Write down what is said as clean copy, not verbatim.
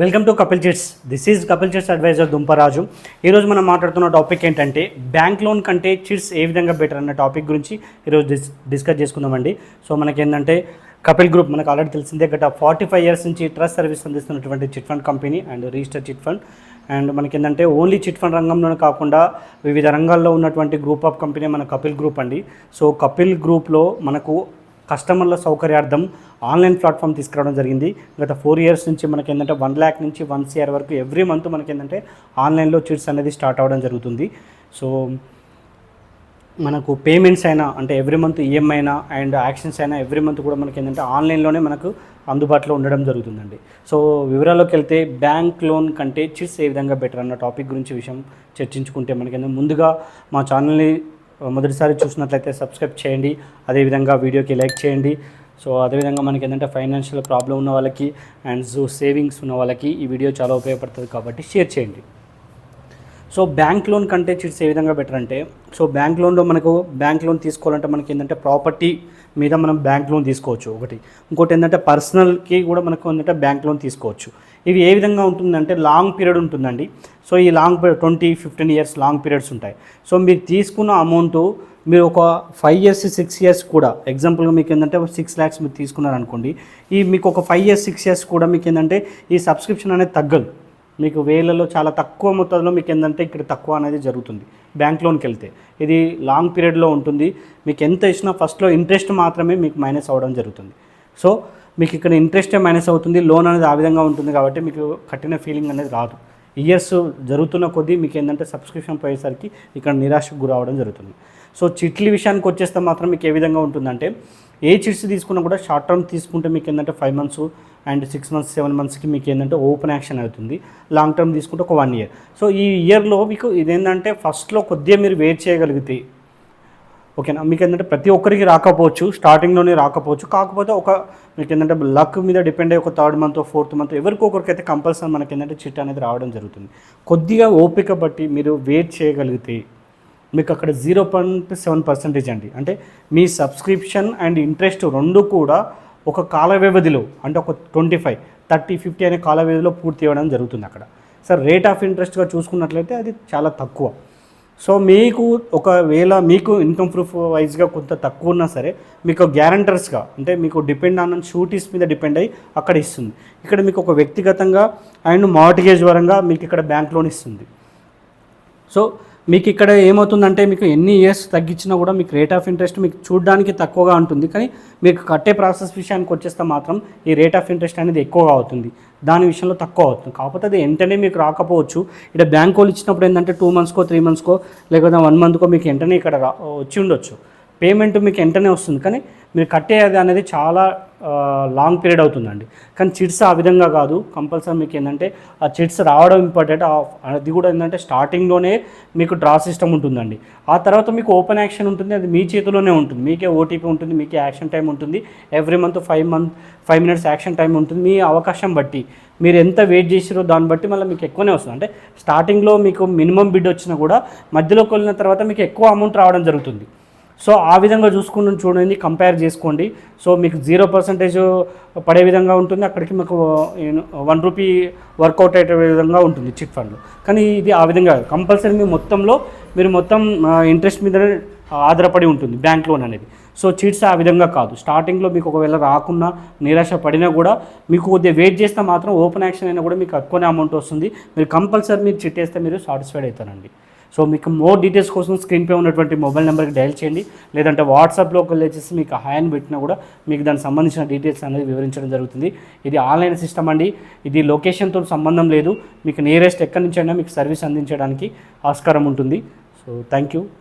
Welcome to Kapil chits. This is Kapil chits advisor Dumparaju. ఈరోజు మనం మాట్లాడుతున్న టాపిక్ ఏంటంటే బ్యాంక్ లోన్ కంటే చిట్స్ ఏ విధంగా బెటర్ అన్న టాపిక్ గురించి ఈరోజు డిస్కస్ చేసుకుందామండి. సో మనకేంటంటే కపిల్ గ్రూప్ మనకు ఆల్రెడీ తెలిసిందే, గత 45 years నుంచి ట్రస్ట్ సర్వీస్ అందిస్తున్నటువంటి chit fund company and register chit fund. And మనకేంటంటే ఓన్లీ చిట్ ఫండ్ రంగంలోనే కాకుండా వివిధ రంగాల్లో ఉన్నటువంటి గ్రూప్ ఆఫ్ కంపెనీ మన కపిల్ గ్రూప్ అండి. సో కపిల్ గ్రూప్లో మనకు కస్టమర్ల సౌకర్యార్థం ఆన్లైన్ ప్లాట్ఫామ్ తీసుకురావడం జరిగింది. గత 4 years నుంచి మనకేంటంటే 1 lakh నుంచి 1 crore వరకు ఎవ్రీ మంత్ మనకేంటంటే ఆన్లైన్లో చిట్స్ అనేది స్టార్ట్ అవ్వడం జరుగుతుంది. సో మనకు పేమెంట్స్ అయినా అంటే ఎవ్రీ మంత్ ఈఎంఐ అయినా అండ్ యాక్షన్స్ అయినా ఎవ్రీ మంత్ కూడా మనకి ఏంటంటే ఆన్లైన్లోనే మనకు అందుబాటులో ఉండడం జరుగుతుందండి. సో వివరాల్లోకి వెళ్తే బ్యాంక్ లోన్ కంటే చిట్స్ ఏ విధంగా బెటర్ అన్న టాపిక్ గురించి విషయం చర్చించుకుంటే మనకి ముందుగా మా ఛానల్ని మొదటిసారి చూసినట్లయితే సబ్స్క్రైబ్ చేయండి, అదేవిధంగా వీడియోకి లైక్ చేయండి. సో అదేవిధంగా మనకి ఏంటంటే ఫైనాన్షియల్ ప్రాబ్లం ఉన్న వాళ్ళకి అండ్ సేవింగ్స్ ఉన్న వాళ్ళకి ఈ వీడియో చాలా ఉపయోగపడుతుంది కాబట్టి షేర్ చేయండి. సో బ్యాంక్ లోన్ కంటే చిట్స్ ఏ విధంగా బెటర్ అంటే, సో బ్యాంక్ లోన్లో మనకు బ్యాంక్ లోన్ తీసుకోవాలంటే మనకి ఏంటంటే ప్రాపర్టీ మీద మనం బ్యాంక్ లోన్ తీసుకోవచ్చు ఒకటి. ఇంకోటి ఏంటంటే పర్సనల్కి కూడా మనకు ఏంటంటే బ్యాంక్ లోన్ తీసుకోవచ్చు. ఇవి ఏ విధంగా ఉంటుందంటే లాంగ్ పీరియడ్ ఉంటుందండి. సో ఈ long period 20-15 years long periods ఉంటాయి. సో మీరు తీసుకున్న అమౌంట్ మీరు ఒక 5 years 6 years కూడా ఎగ్జాంపుల్గా మీకు ఏంటంటే 6 lakhs మీరు తీసుకున్నారనుకోండి, ఈ మీకు ఒక 5 years 6 years కూడా మీకు ఏంటంటే ఈ సబ్స్క్రిప్షన్ అనేది తగ్గదు. మీకు వేలలో చాలా తక్కువ మొత్తంలో మీకు ఏంటంటే ఇక్కడ తక్కువ అనేది జరుగుతుంది బ్యాంక్ లోన్కి వెళ్తే. ఇది లాంగ్ పీరియడ్లో ఉంటుంది. మీకు ఎంత ఇచ్చినా ఫస్ట్లో ఇంట్రెస్ట్ మాత్రమే మీకు మైనస్ అవ్వడం జరుగుతుంది. సో మీకు ఇక్కడ ఇంట్రెస్టే మైనస్ అవుతుంది, లోన్ అనేది ఆ విధంగా ఉంటుంది కాబట్టి మీకు కట్టిన ఫీలింగ్ అనేది రాదు. ఇయర్స్ జరుగుతున్న కొద్దీ మీకు ఏంటంటే సబ్స్క్రిప్షన్ పోయేసరికి ఇక్కడ నిరాశకు గురవడం జరుగుతుంది. సో చిట్ల విషయానికి వచ్చేస్తే మాత్రం మీకు ఏ విధంగా ఉంటుందంటే, ఏ చిట్స్ తీసుకున్నా కూడా షార్ట్ టర్మ్ తీసుకుంటే మీకు ఏంటంటే 5 months అండ్ 6 months 7 monthsకి మీకు ఏంటంటే ఓపెన్ యాక్షన్ అవుతుంది. లాంగ్ టర్మ్ తీసుకుంటే ఒక 1 year. సో ఈ ఇయర్లో మీకు ఇదేంటంటే ఫస్ట్లో కొద్దిగా మీరు వెయిట్ చేయగలిగితే ఓకేనా. మీకు ఏంటంటే ప్రతి ఒక్కరికి రాకపోవచ్చు, స్టార్టింగ్లోనే రాకపోవచ్చు, కాకపోతే ఒక మీకు ఏంటంటే లక్ మీద డిపెండ్ అయ్యి ఒక 3rd month 4th month ఎవరికి ఒకరికైతే కంపల్సరీ మనకి ఏంటంటే చిట్ అనేది రావడం జరుగుతుంది. కొద్దిగా ఓపిక బట్టి మీరు వెయిట్ చేయగలిగితే మీకు అక్కడ 0.7% అండి, అంటే మీ సబ్స్క్రిప్షన్ అండ్ ఇంట్రెస్ట్ రెండు కూడా ఒక కాల వ్యవధిలో అంటే ఒక 25, 30, 50 అనే కాల వ్యవధిలో పూర్తి అవ్వడం జరుగుతుంది అక్కడ. సార్ రేట్ ఆఫ్ ఇంట్రెస్ట్గా చూసుకున్నట్లయితే అది చాలా తక్కువ. సో మీకు ఒకవేళ మీకు ఇన్కమ్ ప్రూఫ్ వైజ్గా కొంత తక్కువ ఉన్నా సరే మీకు గ్యారంటర్స్గా అంటే మీకు డిపెండ్ ఆన్ షూరిటీస్ మీద డిపెండ్ అయ్యి అక్కడ ఇస్తుంది. ఇక్కడ మీకు ఒక వ్యక్తిగతంగా అండ్ మార్టిగేజ్ పరంగా మీకు ఇక్కడ బ్యాంక్ లోన్ ఇస్తుంది. సో మీకు ఇక్కడ ఏమవుతుందంటే మీకు ఎన్ని ఇయర్స్ తగ్గించినా కూడా మీకు రేట్ ఆఫ్ ఇంట్రెస్ట్ మీకు చూడడానికి తక్కువగా ఉంటుంది, కానీ మీకు కట్టే ప్రాసెస్ విషయానికి వచ్చేస్తే మాత్రం ఈ రేట్ ఆఫ్ ఇంట్రెస్ట్ అనేది ఎక్కువగా అవుతుంది, దాని విషయంలో తక్కువ అవుతుంది. కాకపోతే అది వెంటనే మీకు రాకపోవచ్చు. ఇక్కడ బ్యాంక్ వాళ్ళు ఇచ్చినప్పుడు ఏంటంటే 2 monthsకో 3 monthsకో లేకపోతే 1 monthకో మీకు వెంటనే ఇక్కడ వచ్చి ఉండొచ్చు, పేమెంట్ మీకు వెంటనే వస్తుంది, కానీ మీరు కట్టేది అనేది చాలా లాంగ్ పీరియడ్ అవుతుందండి. కానీ చిట్స్ ఆ విధంగా కాదు, కంపల్సరీ మీకు ఏంటంటే ఆ చిట్స్ రావడం ఇంపార్టెంట్. అది కూడా ఏంటంటే స్టార్టింగ్లోనే మీకు డ్రా సిస్టమ్ ఉంటుందండి. ఆ తర్వాత మీకు ఓపెన్ యాక్షన్ ఉంటుంది, అది మీ చేతిలోనే ఉంటుంది. మీకే ఓటీపీ ఉంటుంది, మీకే యాక్షన్ టైం ఉంటుంది. Every month 5 minutes action time ఉంటుంది. మీ అవకాశం బట్టి మీరు ఎంత వెయిట్ చేసిరో దాన్ని బట్టి మళ్ళీ మీకు ఎక్కువనే వస్తుంది. అంటే స్టార్టింగ్లో మీకు మినిమం బిడ్ వచ్చినా కూడా మధ్యలోకి వెళ్ళిన తర్వాత మీకు ఎక్కువ అమౌంట్ రావడం జరుగుతుంది. సో ఆ విధంగా చూడండి, కంపేర్ చేసుకోండి. సో మీకు 0% పడే విధంగా ఉంటుంది, అక్కడికి మీకు 1 rupee వర్కౌట్ అయ్యే విధంగా ఉంటుంది చిట్ ఫండ్లో. కానీ ఇది ఆ విధంగా కంపల్సరీ మీ మొత్తంలో మీరు మొత్తం ఇంట్రెస్ట్ మీద ఆధారపడి ఉంటుంది బ్యాంక్ లోన్ అనేది. సో చిట్స్ ఆ విధంగా కాదు. స్టార్టింగ్లో మీకు ఒకవేళ రాకున్నా నిరాశ పడినా కూడా మీకు కొద్దిగా వెయిట్ చేస్తే మాత్రం ఓపెన్ యాక్షన్ అయినా కూడా మీకు ఎక్కువనే అమౌంట్ వస్తుంది. మీరు కంపల్సరీ మీరు చిట్ వేస్తే మీరు సాటిస్ఫైడ్ అవుతారండి. సో మీకు మోర్ డీటెయిల్స్ కోసం స్క్రీన్పై ఉన్నటువంటి మొబైల్ నెంబర్కి డయల్ చేయండి, లేదంటే వాట్సాప్లోకి వెళ్ళేసి మీకు హాయ్ పెట్టినా కూడా మీకు దానికి సంబంధించిన డీటెయిల్స్ అనేది వివరించడం జరుగుతుంది. ఇది ఆన్లైన్ సిస్టమ్ అండి, ఇది లొకేషన్తో సంబంధం లేదు. మీకు నియరెస్ట్ ఎక్కడి నుంచి అయినా మీకు సర్వీస్ అందించడానికి ఆస్కారం ఉంటుంది. So thank you.